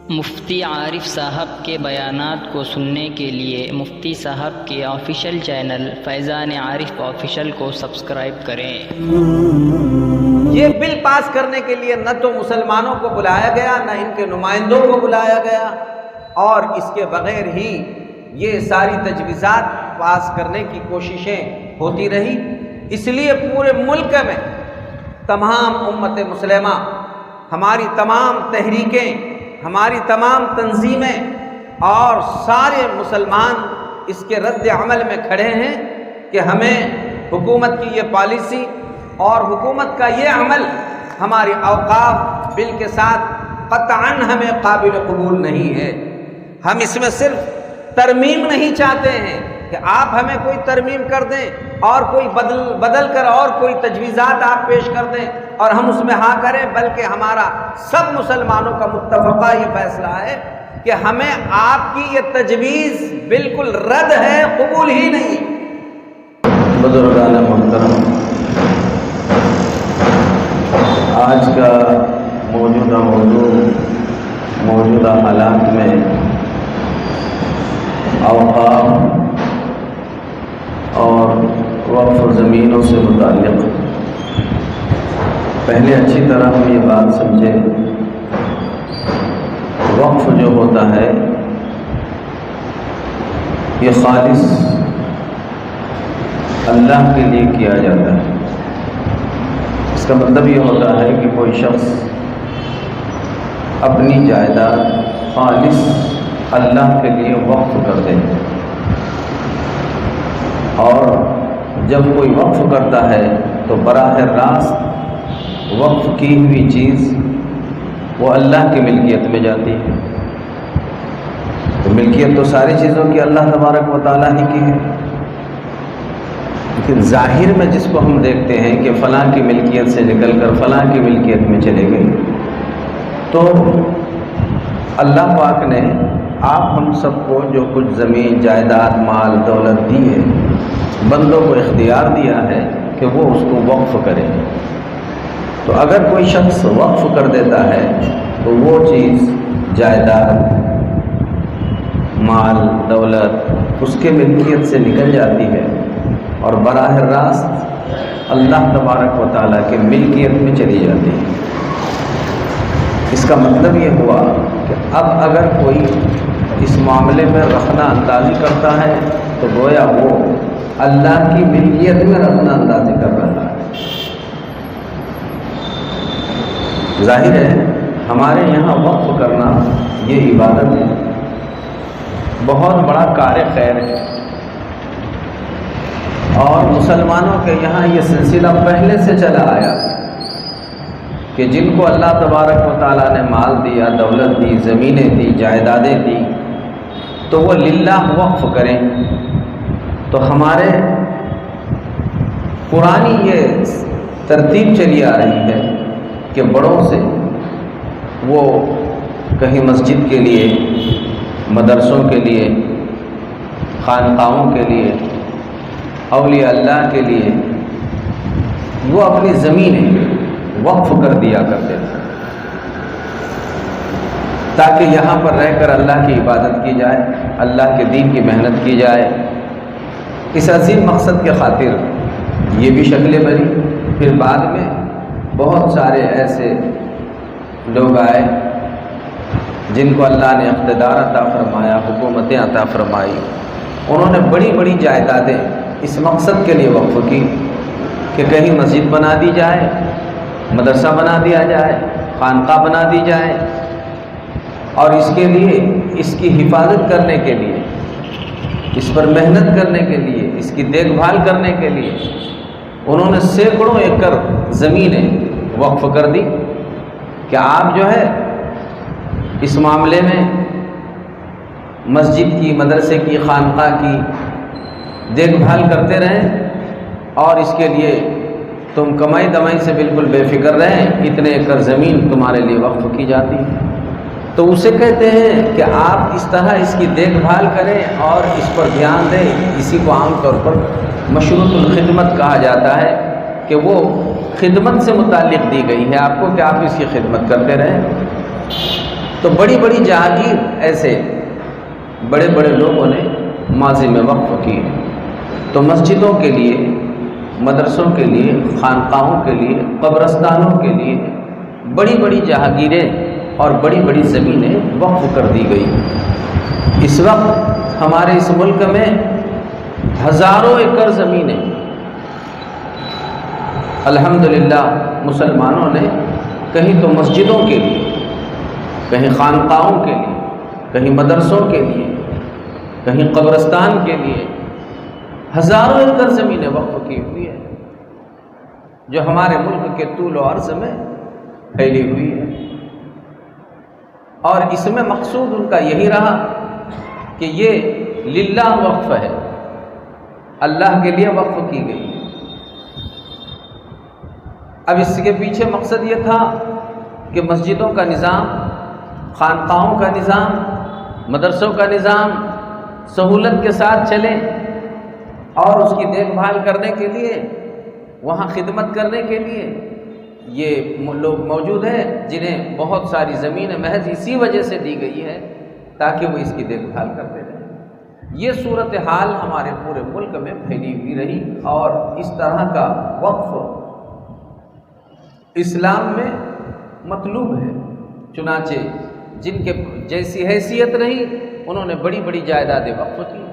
مفتی عارف صاحب کے بیانات کو سننے کے لیے مفتی صاحب کے آفیشیل چینل فیضان عارف آفیشیل کو سبسکرائب کریں۔ یہ بل پاس کرنے کے لیے نہ تو مسلمانوں کو بلایا گیا، نہ ان کے نمائندوں کو بلایا گیا، اور اس کے بغیر ہی یہ ساری تجویزات پاس کرنے کی کوششیں ہوتی رہی۔ اس لیے پورے ملک میں تمام امت مسلمہ، ہماری تمام تحریکیں، ہماری تمام تنظیمیں اور سارے مسلمان اس کے رد عمل میں کھڑے ہیں کہ ہمیں حکومت کی یہ پالیسی اور حکومت کا یہ عمل ہماری اوقاف بل کے ساتھ قطعاً ہمیں قابل قبول نہیں ہے۔ ہم اس میں صرف ترمیم نہیں چاہتے ہیں کہ آپ ہمیں کوئی ترمیم کر دیں اور کوئی بدل کر اور کوئی تجویزات آپ پیش کر دیں اور ہم اس میں ہاں کریں، بلکہ ہمارا سب مسلمانوں کا متفقہ یہ فیصلہ ہے کہ ہمیں آپ کی یہ تجویز بالکل رد ہے، قبول ہی نہیں۔ بزرگان محترم، آج کا موجودہ موضوع موجودہ حالات میں اوقاف اور وقف زمینوں سے متعلق۔ پہلے اچھی طرح ہم یہ بات سمجھیں، وقف جو ہوتا ہے یہ خالص اللہ کے لیے کیا جاتا ہے۔ اس کا مطلب یہ ہوتا ہے کہ کوئی شخص اپنی جائیداد خالص اللہ کے لیے وقف کر دے، اور جب کوئی وقف کرتا ہے تو براہ راست وقف کی ہوئی چیز وہ اللہ کی ملکیت میں جاتی ہے۔ تو ملکیت تو ساری چیزوں کی اللہ تبارک و تعالیٰ ہی کی ہے، لیکن ظاہر میں جس کو ہم دیکھتے ہیں کہ فلاں کی ملکیت سے نکل کر فلاں کی ملکیت میں چلے گئے، تو اللہ پاک نے آپ ہم سب کو جو کچھ زمین، جائیداد، مال، دولت دی ہے، بندوں کو اختیار دیا ہے کہ وہ اس کو وقف کرے۔ تو اگر کوئی شخص وقف کر دیتا ہے تو وہ چیز، جائیداد، مال، دولت اس کے ملکیت سے نکل جاتی ہے اور براہ راست اللہ تبارک و تعالیٰ کے ملکیت میں چلی جاتی ہے۔ اس کا مطلب یہ ہوا کہ اب اگر کوئی اس معاملے میں رخنہ اندازی کرتا ہے تو گویا وہ اللہ کی ملکیت میں رخنہ اندازی کر رہا ہے۔ ظاہر ہے ہمارے یہاں وقف کرنا یہ عبادت ہے، بہت بڑا کار خیر ہے، اور مسلمانوں کے یہاں یہ سلسلہ پہلے سے چلا آیا کہ جن کو اللہ تبارک و تعالیٰ نے مال دیا، دولت دی، زمینیں دی، جائیدادیں دی، تو وہ للہ وقف کریں۔ تو ہمارے پرانی یہ ترتیب چلی آ رہی ہے کہ بڑوں سے وہ کہیں مسجد کے لیے، مدرسوں کے لیے، خانقاہوں کے لیے، اولیاء اللہ کے لیے وہ اپنی زمینیں وقف کر دیا کرتے تھے تاکہ یہاں پر رہ کر اللہ کی عبادت کی جائے، اللہ کے دین کی محنت کی جائے۔ اس عظیم مقصد کے خاطر یہ بھی شکلیں بنی۔ پھر بعد میں بہت سارے ایسے لوگ آئے جن کو اللہ نے اقتدار عطا فرمایا، حکومتیں عطا فرمائی، انہوں نے بڑی بڑی جائیدادیں اس مقصد کے لیے وقف کی کہ کہیں مسجد بنا دی جائے، مدرسہ بنا دیا جائے، خانقاہ بنا دی جائے، اور اس کے لیے، اس کی حفاظت کرنے کے لیے، اس پر محنت کرنے کے لیے، اس کی دیکھ بھال کرنے کے لیے انہوں نے سینکڑوں ایکڑ زمینیں وقف کر دی کہ آپ جو ہے اس معاملے میں مسجد کی، مدرسے کی، خانقاہ کی دیکھ بھال کرتے رہیں، اور اس کے لیے تم کمائی دمائی سے بالکل بے فکر رہیں، اتنے ایکڑ زمین تمہارے لیے وقف کی جاتی ہے۔ تو اسے کہتے ہیں کہ آپ اس طرح اس کی دیکھ بھال کریں اور اس پر دھیان دیں۔ اسی کو عام طور پر مشروط الخدمت کہا جاتا ہے کہ وہ خدمت سے متعلق دی گئی ہے آپ کو کہ آپ اس کی خدمت کرتے رہیں۔ تو بڑی بڑی جہانگیر ایسے بڑے بڑے لوگوں نے ماضی میں وقف کی، تو مسجدوں کے لیے، مدرسوں کے لیے، خانقاہوں کے لیے، قبرستانوں کے لیے بڑی بڑی جہانگیریں اور بڑی بڑی زمینیں وقف کر دی گئی۔ اس وقت ہمارے اس ملک میں ہزاروں ایکڑ زمینیں الحمدللہ مسلمانوں نے کہیں تو مسجدوں کے لیے، کہیں خانقاہوں کے لیے، کہیں مدرسوں کے لیے، کہیں قبرستان کے لیے ہزاروں ایکڑ زمینیں وقف کی ہوئی ہے، جو ہمارے ملک کے طول و عرض میں پھیلی ہوئی ہے۔ اور اس میں مقصود ان کا یہی رہا کہ یہ للہ وقف ہے، اللہ کے لیے وقف کی گئی۔ اب اس کے پیچھے مقصد یہ تھا کہ مسجدوں کا نظام، خانقاہوں کا نظام، مدرسوں کا نظام سہولت کے ساتھ چلے، اور اس کی دیکھ بھال کرنے کے لیے، وہاں خدمت کرنے کے لیے یہ لوگ موجود ہیں جنہیں بہت ساری زمینیں محض اسی وجہ سے دی گئی ہے تاکہ وہ اس کی دیکھ بھال کرتے رہیں۔ یہ صورتحال ہمارے پورے ملک میں پھیلی ہوئی رہی، اور اس طرح کا وقف اسلام میں مطلوب ہے۔ چنانچہ جن کے جیسی حیثیت رہی انہوں نے بڑی بڑی جائیدادیں وقف کی۔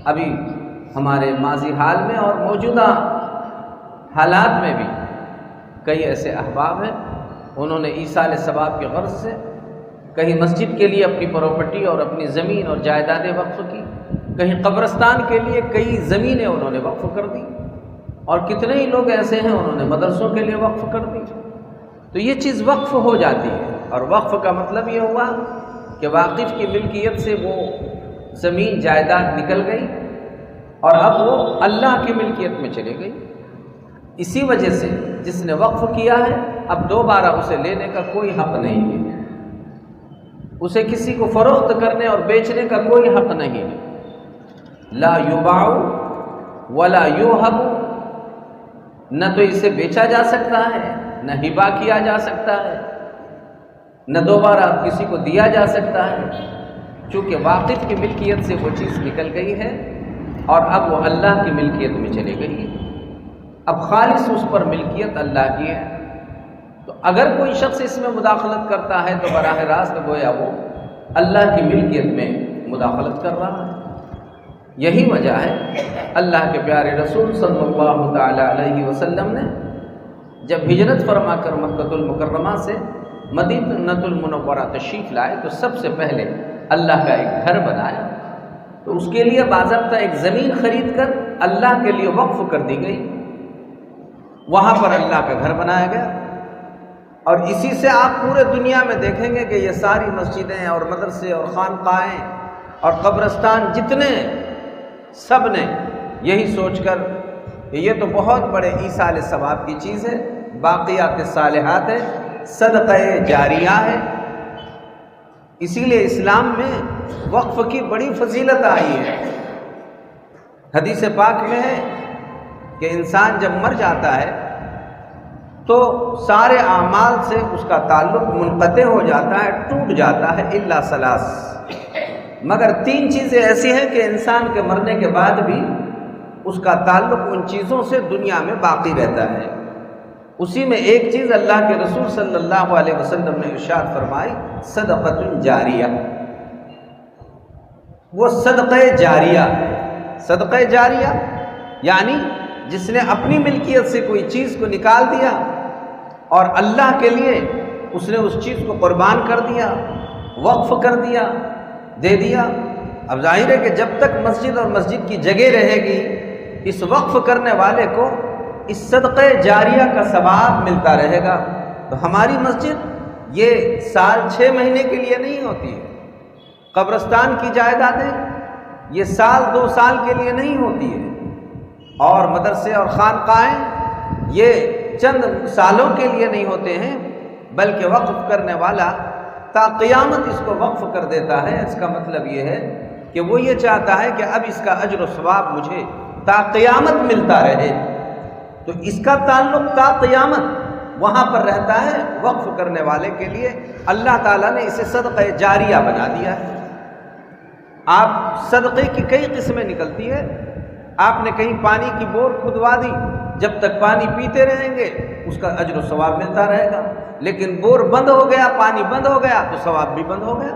ابھی ہمارے ماضی حال میں اور موجودہ حالات میں بھی کئی ایسے احباب ہیں، انہوں نے ایصال ثواب کے غرض سے کہیں مسجد کے لیے اپنی پراپرٹی اور اپنی زمین اور جائیدادیں وقف کی، کہیں قبرستان کے لیے کئی زمینیں انہوں نے وقف کر دی، اور کتنے ہی لوگ ایسے ہیں انہوں نے مدرسوں کے لیے وقف کر دی۔ تو یہ چیز وقف ہو جاتی ہے، اور وقف کا مطلب یہ ہوا کہ واقف کی ملکیت سے وہ زمین جائیداد نکل گئی اور اب وہ اللہ کی ملکیت میں چلے گئی۔ اسی وجہ سے جس نے وقف کیا ہے اب دوبارہ اسے لینے کا کوئی حق نہیں ہے، اسے کسی کو فروخت کرنے اور بیچنے کا کوئی حق نہیں ہے۔ لا یباع ولا یوہب، نہ تو اسے بیچا جا سکتا ہے، نہ ہبا کیا جا سکتا ہے، نہ دوبارہ کسی کو دیا جا سکتا ہے، چونکہ واقف کی ملکیت سے وہ چیز نکل گئی ہے اور اب وہ اللہ کی ملکیت میں چلی گئی ہے۔ اب خالص اس پر ملکیت اللہ کی ہے، تو اگر کوئی شخص اس میں مداخلت کرتا ہے تو براہ راست گویا وہ اللہ کی ملکیت میں مداخلت کر رہا ہے۔ یہی وجہ ہے اللہ کے پیارے رسول صلی اللہ تعالی علیہ وسلم نے جب ہجرت فرما کر مکۃ المکرمہ سے مدینہ المنورہ تشریف لائے تو سب سے پہلے اللہ کا ایک گھر بنایا، تو اس کے لیے باضابطہ ایک زمین خرید کر اللہ کے لیے وقف کر دی گئی، وہاں پر اللہ کا گھر بنایا گیا۔ اور اسی سے آپ پورے دنیا میں دیکھیں گے کہ یہ ساری مسجدیں اور مدرسے اور خانقاہیں اور قبرستان جتنے، سب نے یہی سوچ کر کہ یہ تو بہت بڑے ایصال ثواب کی چیز ہے، باقیات صالحات ہے، صدقہ جاریہ ہے۔ اسی لیے اسلام میں وقف کی بڑی فضیلت آئی ہے۔ حدیث پاک میں ہے کہ انسان جب مر جاتا ہے تو سارے اعمال سے اس کا تعلق منقطع ہو جاتا ہے، ٹوٹ جاتا ہے، الا ثلاث، مگر تین چیزیں ایسی ہیں کہ انسان کے مرنے کے بعد بھی اس کا تعلق ان چیزوں سے دنیا میں باقی رہتا ہے۔ اسی میں ایک چیز اللہ کے رسول صلی اللہ علیہ وسلم نے ارشاد فرمائی، صدقۃ جاریہ، وہ صدقہ جاریہ ہے۔ صدقہ جاریہ یعنی جس نے اپنی ملکیت سے کوئی چیز کو نکال دیا اور اللہ کے لیے اس نے اس چیز کو قربان کر دیا، وقف کر دیا، دے دیا۔ اب ظاہر ہے کہ جب تک مسجد اور مسجد کی جگہ رہے گی اس وقف کرنے والے کو اس صدقہ جاریہ کا ثواب ملتا رہے گا۔ تو ہماری مسجد یہ سال 6 مہینے کے لیے نہیں ہوتی ہے، قبرستان کی جائیدادیں یہ سال 2 سال کے لیے نہیں ہوتی ہے، اور مدرسے اور خانقاہیں یہ چند سالوں کے لیے نہیں ہوتے ہیں، بلکہ وقف کرنے والا تا قیامت اس کو وقف کر دیتا ہے۔ اس کا مطلب یہ ہے کہ وہ یہ چاہتا ہے کہ اب اس کا اجر و ثواب مجھے تا قیامت ملتا رہے۔ تو اس کا تعلق تا قیامت وہاں پر رہتا ہے وقف کرنے والے کے لیے۔ اللہ تعالیٰ نے اسے صدقہ جاریہ بنا دیا ہے۔ آپ صدقے کی کئی قسمیں نکلتی ہے۔ آپ نے کہیں پانی کی بور کھدوا دی، جب تک پانی پیتے رہیں گے اس کا اجر و ثواب ملتا رہے گا، لیکن بور بند ہو گیا، پانی بند ہو گیا تو ثواب بھی بند ہو گیا۔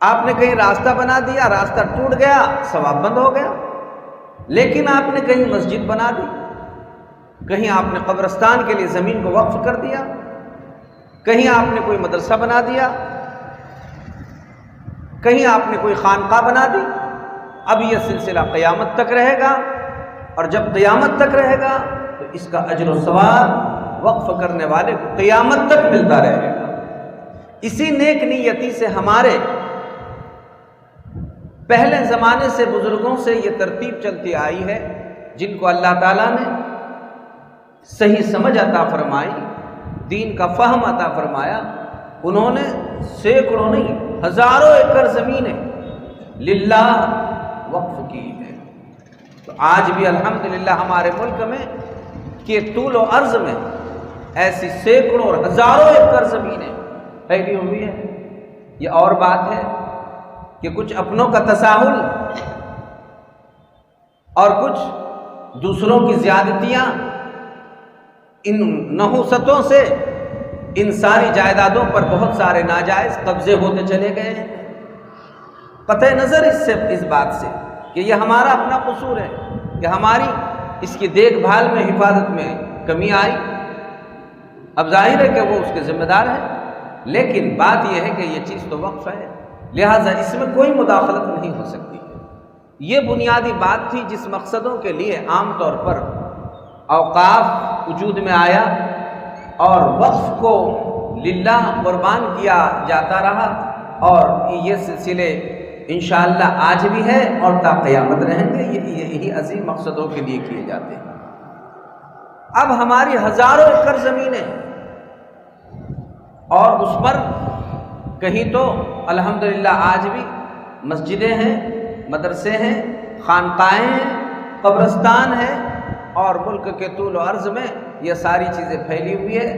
آپ نے کہیں راستہ بنا دیا، راستہ ٹوٹ گیا، ثواب بند ہو گیا۔ لیکن آپ نے کہیں مسجد بنا دی، کہیں آپ نے قبرستان کے لیے زمین کو وقف کر دیا، کہیں آپ نے کوئی مدرسہ بنا دیا، کہیں آپ نے کوئی خانقاہ بنا دی، اب یہ سلسلہ قیامت تک رہے گا، اور جب قیامت تک رہے گا تو اس کا اجر و ثواب وقف کرنے والے کو قیامت تک ملتا رہے گا۔ اسی نیک نیتی سے ہمارے پہلے زمانے سے بزرگوں سے یہ ترتیب چلتی آئی ہے، جن کو اللہ تعالیٰ نے صحیح سمجھ عطا فرمائی، دین کا فہم عطا فرمایا، انہوں نے سینکڑوں نہیں ہزاروں ایکڑ زمینیں للہ وقف کی ہے۔ تو آج بھی الحمدللہ ہمارے ملک میں کہ طول و عرض میں ایسی سینکڑوں اور ہزاروں ایکڑ زمینیں پھیلی ہوئی ہیں۔ یہ اور بات ہے کہ کچھ اپنوں کا تساہل اور کچھ دوسروں کی زیادتیاں، ان نحوستوں سے ان ساری جائیدادوں پر بہت سارے ناجائز قبضے ہوتے چلے گئے ہیں۔ قطع نظر اس بات سے کہ یہ ہمارا اپنا قصور ہے کہ ہماری اس کی دیکھ بھال میں، حفاظت میں کمی آئی۔ اب ظاہر ہے کہ وہ اس کے ذمہ دار ہیں، لیکن بات یہ ہے کہ یہ چیز تو وقف ہے، لہٰذا اس میں کوئی مداخلت نہیں ہو سکتی۔ یہ بنیادی بات تھی جس مقصدوں کے لیے عام طور پر اوقاف وجود میں آیا اور وقف کو للہ قربان کیا جاتا رہا، اور یہ سلسلے انشاءاللہ آج بھی ہے اور تا قیامت رہیں گے۔ یہی عظیم مقصدوں کے لیے کیے جاتے ہیں۔ اب ہماری ہزاروں ایکڑ زمینیں، اور اس پر کہیں تو الحمدللہ آج بھی مسجدیں ہیں، مدرسے ہیں، خانقاہیں ہیں، قبرستان ہیں، اور ملک کے طول و عرض میں یہ ساری چیزیں پھیلی ہوئی ہے،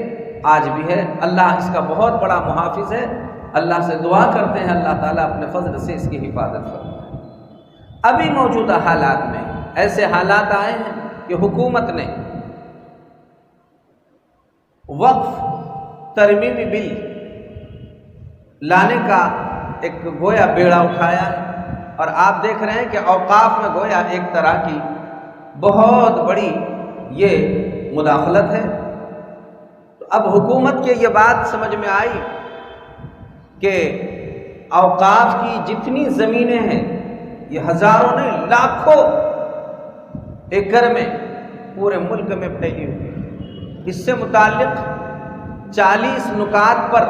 آج بھی ہے۔ اللہ اس کا بہت بڑا محافظ ہے۔ اللہ سے دعا کرتے ہیں اللہ تعالیٰ اپنے فضل سے اس کی حفاظت فرمائے۔ ابھی موجودہ حالات میں ایسے حالات آئے ہیں کہ حکومت نے وقف ترمیمی بل لانے کا ایک گویا بیڑا اٹھایا ہے، اور آپ دیکھ رہے ہیں کہ اوقاف میں گویا ایک طرح کی بہت بڑی یہ مداخلت ہے۔ تو اب حکومت کے یہ بات سمجھ میں آئی کہ اوقاف کی جتنی زمینیں ہیں یہ ہزاروں نہیں لاکھوں ایکڑ میں پورے ملک میں پھیلی ہوئی ہے۔ اس سے متعلق 40 نکات پر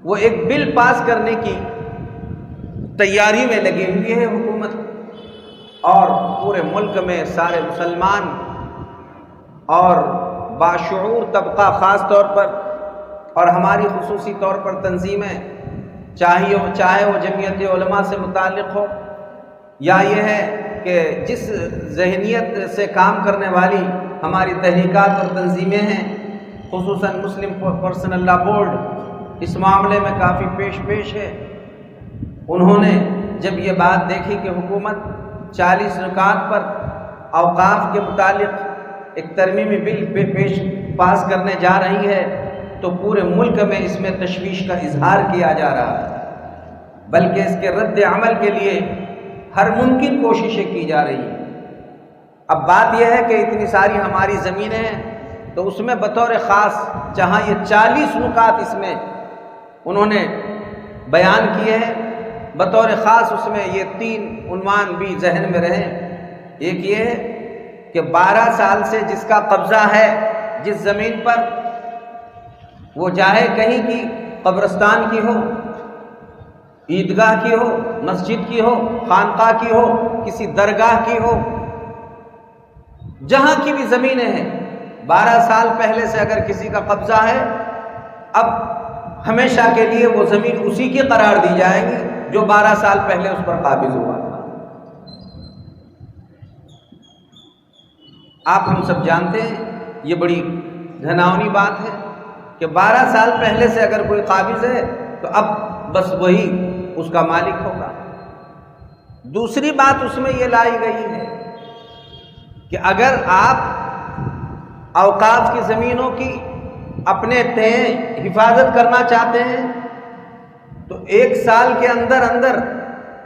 وہ ایک بل پاس کرنے کی تیاری میں لگی ہوئی ہے حکومت، اور پورے ملک میں سارے مسلمان اور باشعور طبقہ خاص طور پر، اور ہماری خصوصی طور پر تنظیمیں، چاہے وہ جمعیت علماء سے متعلق ہو، یا یہ ہے کہ جس ذہنیت سے کام کرنے والی ہماری تحریکات اور تنظیمیں ہیں، خصوصاً مسلم پرسنل لا بورڈ اس معاملے میں کافی پیش ہے۔ انہوں نے جب یہ بات دیکھی کہ حکومت 40 نکات پر اوقاف کے متعلق ایک ترمیمی بل پاس کرنے جا رہی ہے، تو پورے ملک میں اس میں تشویش کا اظہار کیا جا رہا ہے، بلکہ اس کے رد عمل کے لیے ہر ممکن کوششیں کی جا رہی ہیں۔ اب بات یہ ہے کہ اتنی ساری ہماری زمینیں ہیں، تو اس میں بطور خاص جہاں یہ 40 نکات اس میں انہوں نے بیان کیے ہیں، بطور خاص اس میں یہ 3 عنوان بھی ذہن میں رہیں۔ ایک یہ ہے کہ 12 سال سے جس کا قبضہ ہے جس زمین پر، وہ چاہے کہیں کی قبرستان کی ہو، عیدگاہ کی ہو، مسجد کی ہو، خانقاہ کی ہو، کسی درگاہ کی ہو، جہاں کی بھی زمینیں ہیں، 12 سال پہلے سے اگر کسی کا قبضہ ہے، اب ہمیشہ کے لیے وہ زمین اسی کی قرار دی جائے گی جو 12 سال پہلے اس پر قابض ہوا تھا۔ آپ ہم سب جانتے ہیں یہ بڑی گھناؤنی بات ہے کہ 12 سال پہلے سے اگر کوئی قابض ہے تو اب بس وہی اس کا مالک ہوگا۔ دوسری بات اس میں یہ لائی گئی ہے کہ اگر آپ اوقاف کی زمینوں کی اپنے تئیں حفاظت کرنا چاہتے ہیں تو 1 سال کے اندر اندر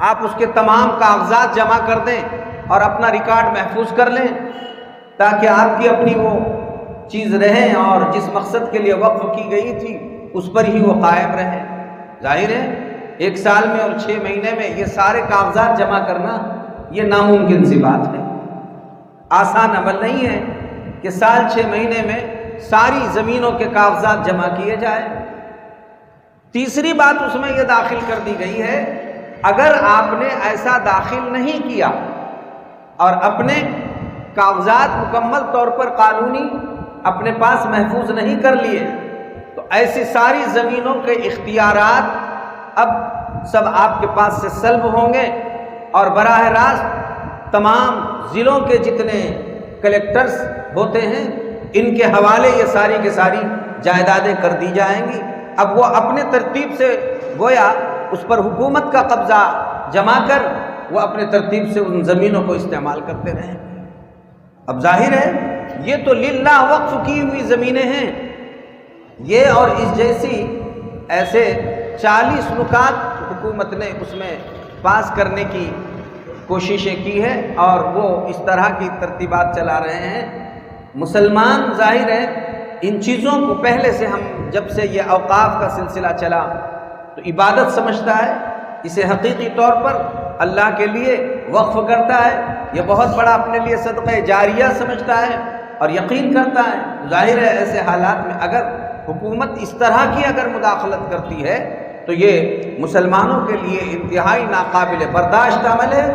آپ اس کے تمام کاغذات جمع کر دیں اور اپنا ریکارڈ محفوظ کر لیں تاکہ آپ کی اپنی وہ چیز رہے اور جس مقصد کے لیے وقف کی گئی تھی اس پر ہی وہ قائم رہے۔ ظاہر ہے 1 سال میں اور 6 مہینے میں یہ سارے کاغذات جمع کرنا یہ ناممکن سی بات ہے، آسان عمل نہیں ہے کہ سال 6 مہینے میں ساری زمینوں کے کاغذات جمع کیے جائیں۔ تیسری بات اس میں یہ داخل کر دی گئی ہے اگر آپ نے ایسا داخل نہیں کیا اور اپنے کاغذات مکمل طور پر قانونی اپنے پاس محفوظ نہیں کر لیے تو ایسی ساری زمینوں کے اختیارات اب سب آپ کے پاس سے سلب ہوں گے اور براہ راست تمام ضلعوں کے جتنے کلیکٹرز ہوتے ہیں ان کے حوالے یہ ساری کی ساری جائیدادیں کر دی جائیں گی۔ اب وہ اپنے ترتیب سے گویا اس پر حکومت کا قبضہ جما کر وہ اپنے ترتیب سے ان زمینوں کو استعمال کرتے رہیں گے۔ اب ظاہر ہے یہ تو للہ وقف کی ہوئی زمینیں ہیں، یہ اور اس جیسی ایسے 40 نکات حکومت نے اس میں پاس کرنے کی کوششیں کی ہے اور وہ اس طرح کی ترتیبات چلا رہے ہیں۔ مسلمان ظاہر ہے ان چیزوں کو پہلے سے ہم جب سے یہ اوقاف کا سلسلہ چلا تو عبادت سمجھتا ہے، اسے حقیقی طور پر اللہ کے لیے وقف کرتا ہے، یہ بہت بڑا اپنے لیے صدقہ جاریہ سمجھتا ہے اور یقین کرتا ہے۔ ظاہر ہے ایسے حالات میں اگر حکومت اس طرح کی اگر مداخلت کرتی ہے تو یہ مسلمانوں کے لیے انتہائی ناقابل برداشت عمل ہے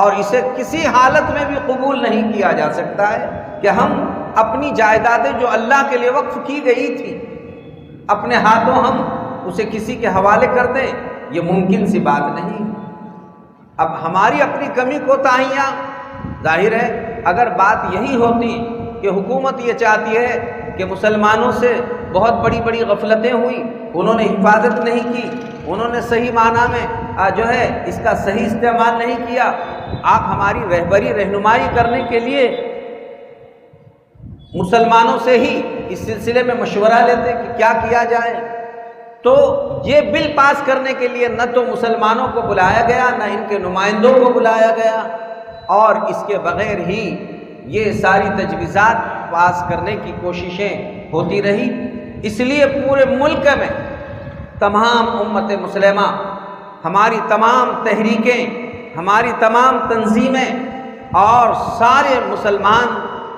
اور اسے کسی حالت میں بھی قبول نہیں کیا جا سکتا ہے کہ ہم اپنی جائیدادیں جو اللہ کے لیے وقف کی گئی تھی اپنے ہاتھوں ہم اسے کسی کے حوالے کر دیں، یہ ممکن سی بات نہیں۔ اب ہماری اپنی کمی کوتاہیاں ظاہر ہے اگر بات یہی ہوتی کہ حکومت یہ چاہتی ہے کہ مسلمانوں سے بہت بڑی بڑی غفلتیں ہوئی، انہوں نے حفاظت نہیں کی، انہوں نے صحیح معنی میں جو ہے اس کا صحیح استعمال نہیں کیا، آپ ہماری رہبری رہنمائی کرنے کے لیے مسلمانوں سے ہی اس سلسلے میں مشورہ لیتے کہ کیا کیا جائے، تو یہ بل پاس کرنے کے لیے نہ تو مسلمانوں کو بلایا گیا نہ ان کے نمائندوں کو بلایا گیا اور اس کے بغیر ہی یہ ساری تجویزات پاس کرنے کی کوششیں ہوتی رہی۔ اس لیے پورے ملک میں تمام امت مسلمہ، ہماری تمام تحریکیں، ہماری تمام تنظیمیں اور سارے مسلمان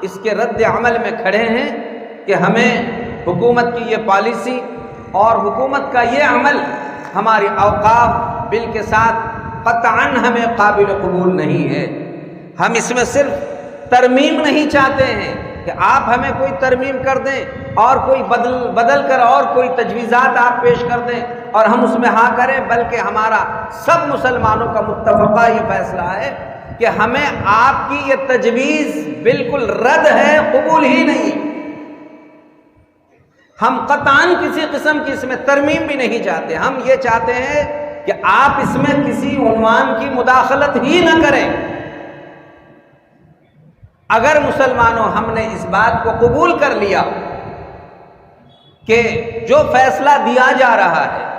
اس کے رد عمل میں کھڑے ہیں کہ ہمیں حکومت کی یہ پالیسی اور حکومت کا یہ عمل ہماری اوقاف بل کے ساتھ قطعاً ہمیں قابل قبول نہیں ہے۔ ہم اس میں صرف ترمیم نہیں چاہتے ہیں کہ آپ ہمیں کوئی ترمیم کر دیں اور کوئی بدل کر اور کوئی تجویزات آپ پیش کر دیں اور ہم اس میں ہاں کریں، بلکہ ہمارا سب مسلمانوں کا متفقہ یہ فیصلہ ہے کہ ہمیں آپ کی یہ تجویز بالکل رد ہے، قبول ہی نہیں۔ ہم قطعاً کسی قسم کی اس میں ترمیم بھی نہیں چاہتے، ہم یہ چاہتے ہیں کہ آپ اس میں کسی عنوان کی مداخلت ہی نہ کریں۔ اگر مسلمانوں ہم نے اس بات کو قبول کر لیا کہ جو فیصلہ دیا جا رہا ہے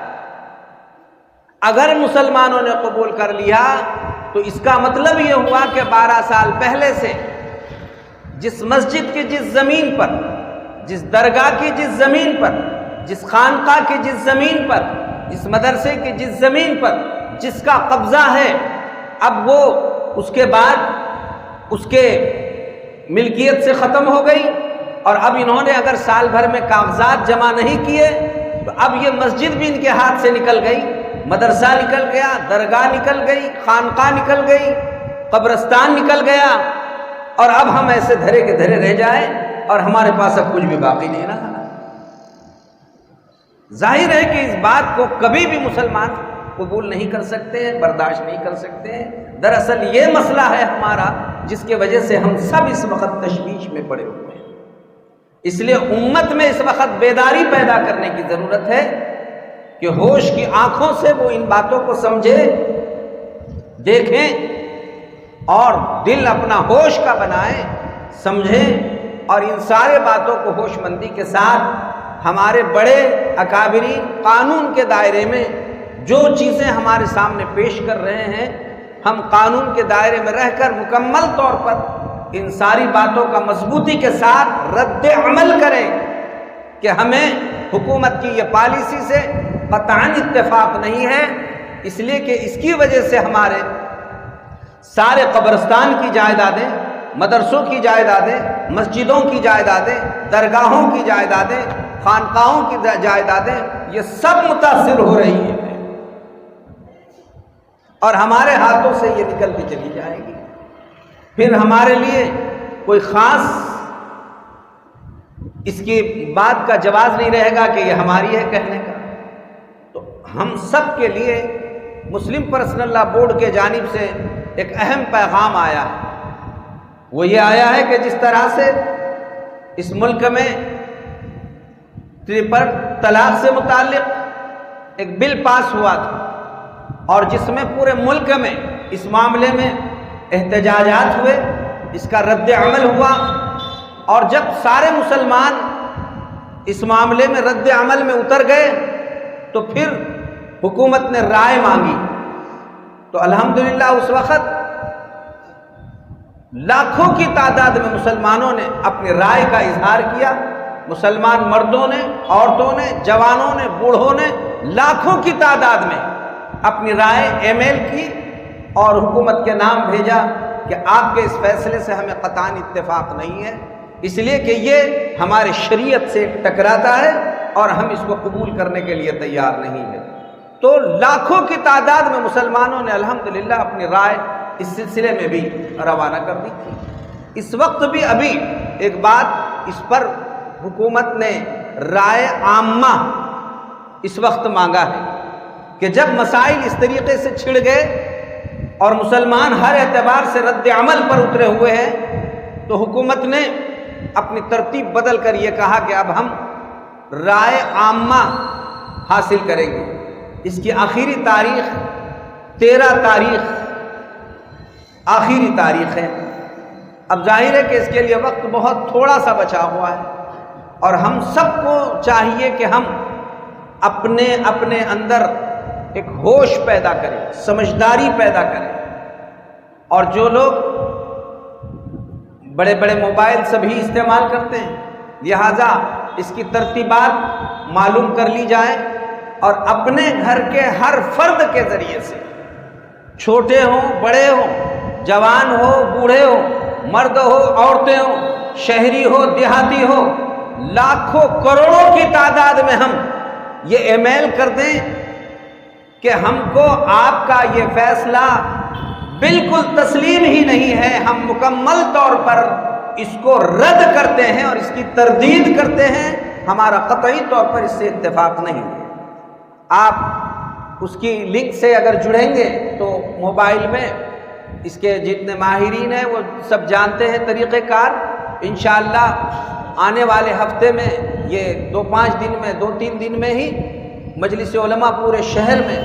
اگر مسلمانوں نے قبول کر لیا تو اس کا مطلب یہ ہوا کہ 12 سال پہلے سے جس مسجد کی جس زمین پر، جس درگاہ کی جس زمین پر، جس خانقاہ کی جس زمین پر، جس مدرسے کی جس زمین پر جس کا قبضہ ہے، اب وہ اس کے بعد اس کے ملکیت سے ختم ہو گئی اور اب انہوں نے اگر سال بھر میں کاغذات جمع نہیں کیے تو اب یہ مسجد بھی ان کے ہاتھ سے نکل گئی، مدرسہ نکل گیا، درگاہ نکل گئی، خانقاہ نکل گئی، قبرستان نکل گیا اور اب ہم ایسے دھرے کے دھرے رہ جائیں اور ہمارے پاس اب کچھ بھی باقی نہیں رہا۔ ظاہر ہے کہ اس بات کو کبھی بھی مسلمان قبول نہیں کر سکتے، برداشت نہیں کر سکتے۔ دراصل یہ مسئلہ ہے ہمارا جس کی وجہ سے ہم سب اس وقت تشویش میں پڑے ہوئے ہیں۔ اس لیے امت میں اس وقت بیداری پیدا کرنے کی ضرورت ہے کہ ہوش کی آنکھوں سے وہ ان باتوں کو سمجھے، دیکھیں اور دل اپنا ہوش کا بنائیں، سمجھیں، اور ان سارے باتوں کو ہوش مندی کے ساتھ ہمارے بڑے اکابری قانون کے دائرے میں جو چیزیں ہمارے سامنے پیش کر رہے ہیں، ہم قانون کے دائرے میں رہ کر مکمل طور پر ان ساری باتوں کا مضبوطی کے ساتھ رد عمل کریں کہ ہمیں حکومت کی یہ پالیسی سے قطعاً اتفاق نہیں ہے، اس لیے کہ اس کی وجہ سے ہمارے سارے قبرستان کی جائیدادیں، مدرسوں کی جائیدادیں، مسجدوں کی جائیدادیں، درگاہوں کی جائیدادیں، خانقاہوں کی جائیدادیں، یہ سب متاثر ہو رہی ہیں اور ہمارے ہاتھوں سے یہ نکلتی چلی جائے گی۔ پھر ہمارے لیے کوئی خاص اس کی بات کا جواز نہیں رہے گا کہ یہ ہماری ہے کہنے کا۔ تو ہم سب کے لیے مسلم پرسنل لا بورڈ کے جانب سے ایک اہم پیغام آیا ہے، وہ یہ آیا ہے کہ جس طرح سے اس ملک میں ٹرپل طلاق سے متعلق ایک بل پاس ہوا تھا اور جس میں پورے ملک میں اس معاملے میں احتجاجات ہوئے، اس کا رد عمل ہوا، اور جب سارے مسلمان اس معاملے میں رد عمل میں اتر گئے تو پھر حکومت نے رائے مانگی، تو الحمدللہ اس وقت لاکھوں کی تعداد میں مسلمانوں نے اپنی رائے کا اظہار کیا، مسلمان مردوں نے، عورتوں نے، جوانوں نے، بوڑھوں نے لاکھوں کی تعداد میں اپنی رائے ای میل کی اور حکومت کے نام بھیجا کہ آپ کے اس فیصلے سے ہمیں قطعاً اتفاق نہیں ہے، اس لیے کہ یہ ہمارے شریعت سے ٹکراتا ہے اور ہم اس کو قبول کرنے کے لیے تیار نہیں ہیں۔ تو لاکھوں کی تعداد میں مسلمانوں نے الحمدللہ اپنی رائے اس سلسلے میں بھی روانہ کر دی تھی۔ اس وقت بھی ابھی ایک بات اس پر حکومت نے رائے عامہ اس وقت مانگا ہے کہ جب مسائل اس طریقے سے چھڑ گئے اور مسلمان ہر اعتبار سے رد عمل پر اترے ہوئے ہیں تو حکومت نے اپنی ترتیب بدل کر یہ کہا کہ اب ہم رائے عامہ حاصل کریں گے۔ اس کی آخری تاریخ 13 تاریخ آخری تاریخ ہے۔ اب ظاہر ہے کہ اس کے لیے وقت بہت تھوڑا سا بچا ہوا ہے اور ہم سب کو چاہیے کہ ہم اپنے اپنے اندر ایک ہوش پیدا کریں، سمجھداری پیدا کریں، اور جو لوگ بڑے بڑے موبائل سبھی استعمال کرتے ہیں لہٰذا اس کی ترتیبات معلوم کر لی جائے اور اپنے گھر کے ہر فرد کے ذریعے سے، چھوٹے ہوں بڑے ہوں، جوان ہو بوڑھے ہو، مرد ہو عورتیں ہوں، شہری ہو دیہاتی ہو، لاکھوں کروڑوں کی تعداد میں ہم یہ ای میل کر دیں کہ ہم کو آپ کا یہ فیصلہ بالکل تسلیم ہی نہیں ہے، ہم مکمل طور پر اس کو رد کرتے ہیں اور اس کی تردید کرتے ہیں، ہمارا قطعی طور پر اس سے اتفاق نہیں ہے۔ آپ اس کی لنک سے اگر جڑیں گے تو موبائل میں اس کے جتنے ماہرین ہیں وہ سب جانتے ہیں طریقہ کار۔ انشاءاللہ آنے والے ہفتے میں یہ 2-5 دن میں 2-3 دن میں ہی مجلس علماء پورے شہر میں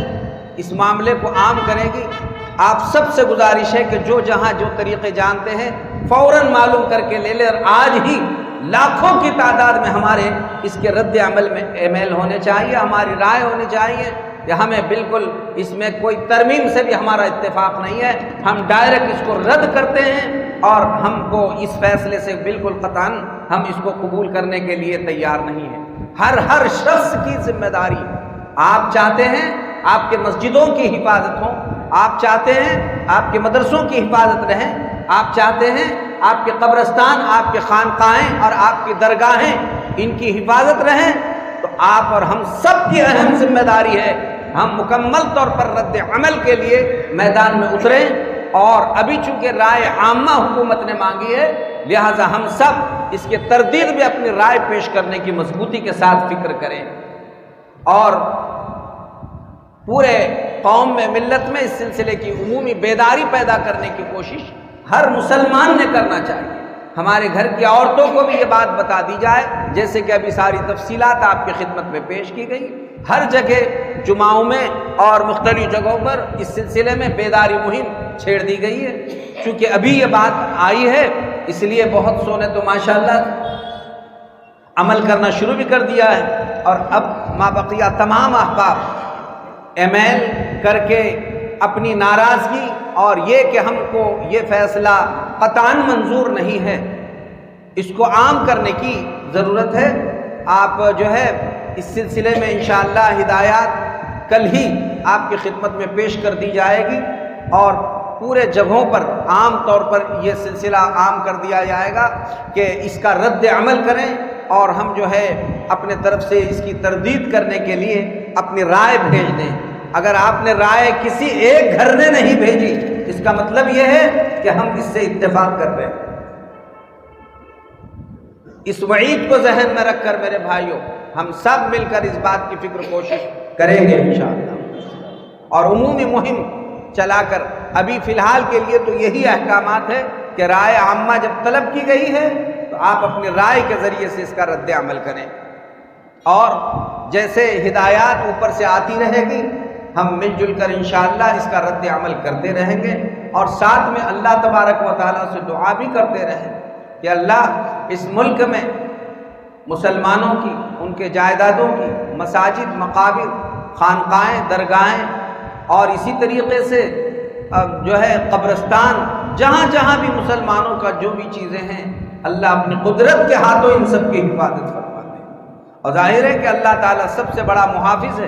اس معاملے کو عام کرے گی۔ آپ سب سے گزارش ہے کہ جو جہاں جو طریقے جانتے ہیں فوراً معلوم کر کے لے لیں، اور آج ہی لاکھوں کی تعداد میں ہمارے اس کے رد عمل میں ای میل ہونے چاہیے، ہماری رائے ہونی چاہیے کہ ہمیں بالکل اس میں کوئی ترمیم سے بھی ہمارا اتفاق نہیں ہے، ہم ڈائریکٹ اس کو رد کرتے ہیں اور ہم کو اس فیصلے سے بالکل قطعاً ہم اس کو قبول کرنے کے لیے تیار نہیں ہیں۔ ہر شخص کی ذمہ داری، آپ چاہتے ہیں آپ کے مسجدوں کی حفاظت ہو، آپ چاہتے ہیں آپ کے مدرسوں کی حفاظت رہیں، آپ چاہتے ہیں آپ کے قبرستان، آپ کے خانقاہیں اور آپ کی درگاہیں ان کی حفاظت رہیں، تو آپ اور ہم سب کی اہم ذمہ داری ہے ہم مکمل طور پر رد عمل کے لیے میدان میں اتریں، اور ابھی چونکہ رائے عامہ حکومت نے مانگی ہے لہٰذا ہم سب اس کے تردید میں اپنی رائے پیش کرنے کی مضبوطی کے ساتھ فکر کریں، اور پورے قوم میں ملت میں اس سلسلے کی عمومی بیداری پیدا کرنے کی کوشش ہر مسلمان نے کرنا چاہیے۔ ہمارے گھر کی عورتوں کو بھی یہ بات بتا دی جائے، جیسے کہ ابھی ساری تفصیلات آپ کی خدمت میں پیش کی گئی۔ ہر جگہ جمعوں میں اور مختلف جگہوں پر اس سلسلے میں بیداری مہم چھیڑ دی گئی ہے۔ چونکہ ابھی یہ بات آئی ہے، اس لیے بہت سو نے تو ماشاءاللہ عمل کرنا شروع بھی کر دیا ہے، اور اب مابقیہ تمام احباب ایمیل کر کے اپنی ناراضگی اور یہ کہ ہم کو یہ فیصلہ قطعاً منظور نہیں ہے، اس کو عام کرنے کی ضرورت ہے۔ آپ جو ہے اس سلسلے میں انشاءاللہ ہدایات کل ہی آپ کی خدمت میں پیش کر دی جائے گی، اور پورے جگہوں پر عام طور پر یہ سلسلہ عام کر دیا جائے گا کہ اس کا رد عمل کریں، اور ہم جو ہے اپنے طرف سے اس کی تردید کرنے کے لیے اپنی رائے بھیج دیں۔ اگر آپ نے رائے کسی ایک گھر نے نہیں بھیجی، اس کا مطلب یہ ہے کہ ہم اس سے اتفاق کر رہے ہیں۔ اس وعید کو ذہن میں رکھ کر میرے بھائیوں، ہم سب مل کر اس بات کی فکر کوشش کریں گے انشاءاللہ، اور عمومی مہم چلا کر ابھی فی الحال کے لیے تو یہی احکامات ہے کہ رائے عامہ جب طلب کی گئی ہے تو آپ اپنی رائے کے ذریعے سے اس کا رد عمل کریں، اور جیسے ہدایات اوپر سے آتی رہے گی ہم مل جل کر انشاءاللہ اس کا رد عمل کرتے رہیں گے، اور ساتھ میں اللہ تبارک و تعالیٰ سے دعا بھی کرتے رہیں کہ اللہ اس ملک میں مسلمانوں کی، ان کے جائیدادوں کی، مساجد، مقابر، خانقاہیں، درگاہیں، اور اسی طریقے سے جو ہے قبرستان، جہاں جہاں بھی مسلمانوں کا جو بھی چیزیں ہیں، اللہ اپنی قدرت کے ہاتھوں ان سب کی حفاظت فرما دے۔ اور ظاہر ہے کہ اللہ تعالیٰ سب سے بڑا محافظ ہے،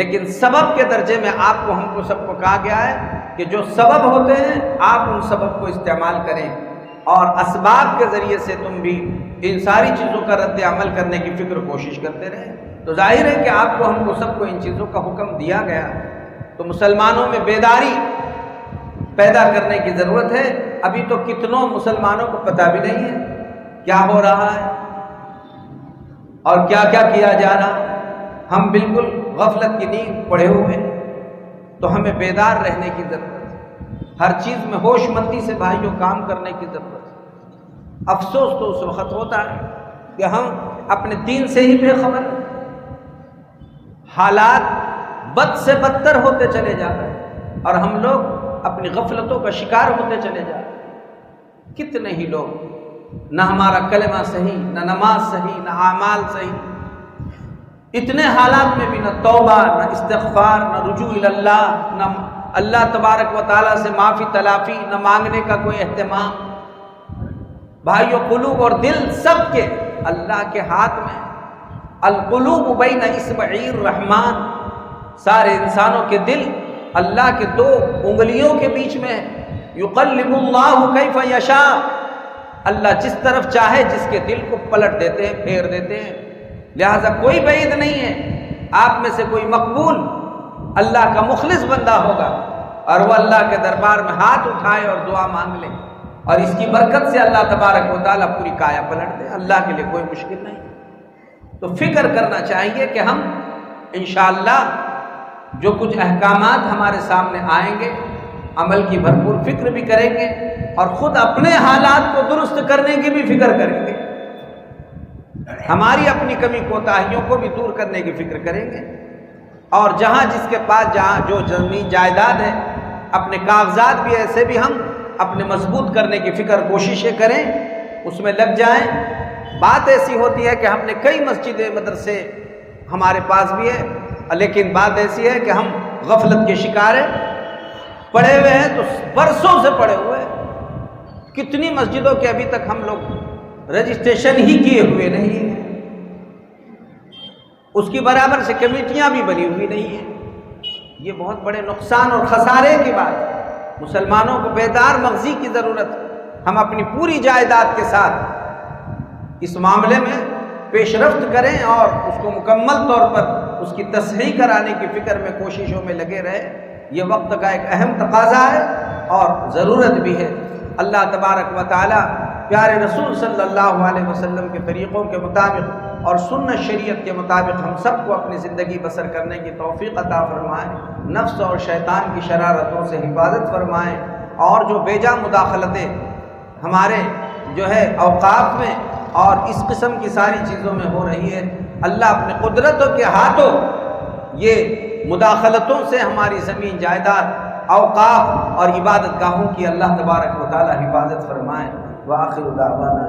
لیکن سبب کے درجے میں آپ کو، ہم کو، سب کو کہا گیا ہے کہ جو سبب ہوتے ہیں آپ ان سبب کو استعمال کریں، اور اسباب کے ذریعے سے تم بھی ان ساری چیزوں کا رد عمل کرنے کی فکر کوشش کرتے رہیں۔ تو ظاہر ہے کہ آپ کو، ہم کو، سب کو ان چیزوں کا حکم دیا گیا، تو مسلمانوں میں بیداری پیدا کرنے کی ضرورت ہے۔ ابھی تو کتنوں مسلمانوں کو پتہ بھی نہیں ہے کیا ہو رہا ہے اور کیا کیا کیا جا رہا ہے، ہم بالکل غفلت کی نیند پڑے ہوئے ہیں۔ تو ہمیں بیدار رہنے کی ضرورت ہے، ہر چیز میں ہوش مندی سے بھائیوں کام کرنے کی ضرورت ہے۔ افسوس تو اس وقت ہوتا ہے کہ ہم اپنے دین سے ہی بے خبر ہیں، حالات بد سے بدتر ہوتے چلے جا رہے ہیں، اور ہم لوگ اپنی غفلتوں کا شکار ہوتے چلے جا رہے ہیں۔ کتنے ہی لوگ، نہ ہمارا کلمہ صحیح، نہ نماز صحیح، نہ اعمال صحیح، اتنے حالات میں بھی نہ توبہ، نہ استغفار، نہ رجوع اللہ، نہ اللہ تبارک و تعالیٰ سے معافی تلافی، نہ مانگنے کا کوئی اہتمام۔ بھائیو، قلوب اور دل سب کے اللہ کے ہاتھ میں، القلوب بین اصبعی الرحمن، سارے انسانوں کے دل اللہ کے دو انگلیوں کے بیچ میں ہے۔ یقلب اللہ کیف یشاء، اللہ جس طرف چاہے جس کے دل کو پلٹ دیتے ہیں، پھیر دیتے ہیں۔ لہذا کوئی بعید نہیں ہے آپ میں سے کوئی مقبول اللہ کا مخلص بندہ ہوگا، اور وہ اللہ کے دربار میں ہاتھ اٹھائے اور دعا مانگ لے، اور اس کی برکت سے اللہ تبارک و تعالیٰ پوری کایا پلٹ دے۔ اللہ کے لیے کوئی مشکل نہیں۔ تو فکر کرنا چاہیے کہ ہم انشاءاللہ جو کچھ احکامات ہمارے سامنے آئیں گے، عمل کی بھرپور فکر بھی کریں گے، اور خود اپنے حالات کو درست کرنے کی بھی فکر کریں گے، ہماری اپنی کمی کوتاہیوں کو بھی دور کرنے کی فکر کریں گے، اور جہاں جس کے پاس جہاں جو زمین جائیداد ہے، اپنے کاغذات بھی ایسے بھی ہم اپنے مضبوط کرنے کی فکر کوششیں کریں، اس میں لگ جائیں۔ بات ایسی ہوتی ہے کہ ہم نے کئی مسجدیں، مدرسے ہمارے پاس بھی ہے، لیکن بات ایسی ہے کہ ہم غفلت کے شکار ہیں، پڑے ہوئے ہیں تو برسوں سے پڑے ہوئے ہیں۔ کتنی مسجدوں کے ابھی تک ہم لوگ رجسٹریشن ہی کیے ہوئے نہیں ہیں، اس کی برابر سے کمیٹیاں بھی بنی ہوئی نہیں ہیں۔ یہ بہت بڑے نقصان اور خسارے کی بات ہے۔ مسلمانوں کو بیدار مغزی کی ضرورت ہے۔ ہم اپنی پوری جائیداد کے ساتھ اس معاملے میں پیش رفت کریں، اور اس کو مکمل طور پر اس کی تصحیح کرانے کی فکر میں، کوششوں میں لگے رہے۔ یہ وقت کا ایک اہم تقاضا ہے اور ضرورت بھی ہے۔ اللہ تبارک و تعالی پیارے رسول صلی اللہ علیہ وسلم کے طریقوں کے مطابق اور سنت شریعت کے مطابق ہم سب کو اپنی زندگی بسر کرنے کی توفیق عطا فرمائیں، نفس اور شیطان کی شرارتوں سے حفاظت فرمائیں، اور جو بیجا مداخلتیں ہمارے جو ہے اوقاف میں اور اس قسم کی ساری چیزوں میں ہو رہی ہے، اللہ اپنے قدرتوں کے ہاتھوں یہ مداخلتوں سے ہماری زمین جائیداد، اوقاف اور عبادت گاہوں کی اللہ تبارک و تعالی حفاظت فرمائے۔ وآخر دعوانا